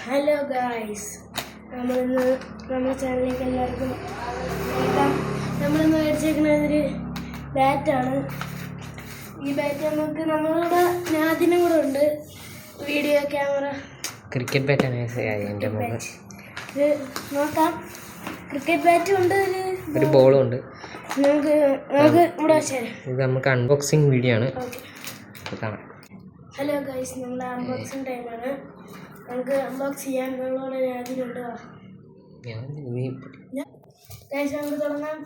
Hello guys, നമ്മുടെ ചാനലിലേക്ക് എല്ലാവർക്കും വെൽക്കം. നമ്മളിന്ന് മേടിച്ചേക്കുന്ന ഒരു ബാറ്റാണ്. ഈ ബാറ്റ് നമ്മളുടെ നാദിനും കൂടെ ഉണ്ട്. വീഡിയോ ക്യാമറ ക്രിക്കറ്റ് ബാറ്റാണ് ഇത് നോക്കാം. ക്രിക്കറ്റ് ബാറ്റും ഉണ്ട്, ഒരു ബോളും ഉണ്ട്. നമുക്ക് ഇവിടെ വെച്ചാൽ ഇത് നമുക്ക് അൺബോക്സിങ് വീഡിയോ ആണ്. കാണാം. ഹലോ ഗൈസ്, നമ്മുടെ അൺബോക്സിങ് ടൈമാണ്. നമുക്ക് അൺബോക്സ് ചെയ്യാൻ നിങ്ങളോട് അതിലുണ്ട്. ഗൈസ്, നമുക്ക് തുടങ്ങാം.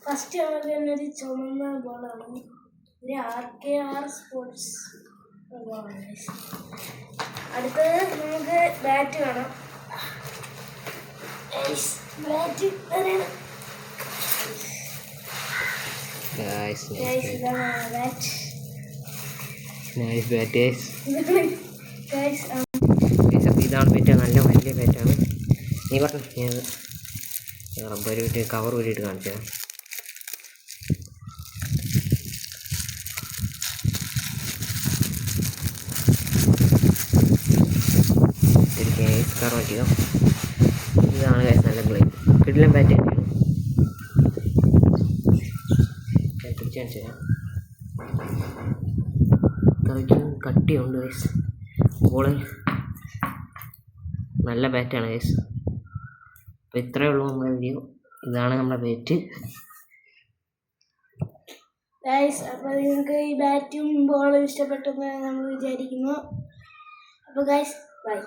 ഫസ്റ്റ് നമുക്ക് തന്നെ ഒരു ചുമന്ന ബോളാണ്. ഒരു RKR സ്പോർട്സ് ബോളാണ്. അടുത്തത് നമുക്ക് ബാറ്റ് കാണാം. ബാറ്റ് ഇതാണ് ബാറ്റ്. നല്ല വലിയ ബാറ്റാണ്. നീ പറഞ്ഞു റബ്ബർ വിട്ട് കവർ ഊരിയിട്ട് കാണിച്ചാൽ ഒരു കേസ് കവർ പറ്റിയോ. ഇതാണ് നല്ല കിടിലൻ ബാറ്റ് തന്നെയാണ്. കളിക്കും കട്ടിയുണ്ട് ഗൈസ്. ബോള് നല്ല ബാറ്റാണ് ഗൈസ്. അപ്പോൾ ഇത്രയേ ഉള്ളൂ നമ്മുടെ വീഡിയോ. ഇതാണ് നമ്മുടെ ബാറ്റ് ഗൈസ്. അപ്പോൾ നിങ്ങൾക്ക് ഈ ബാറ്റും ബോളും ഇഷ്ടപ്പെട്ടെന്ന് നമ്മൾ വിചാരിക്കുന്നു. അപ്പോൾ ഗൈസ്, ബൈ.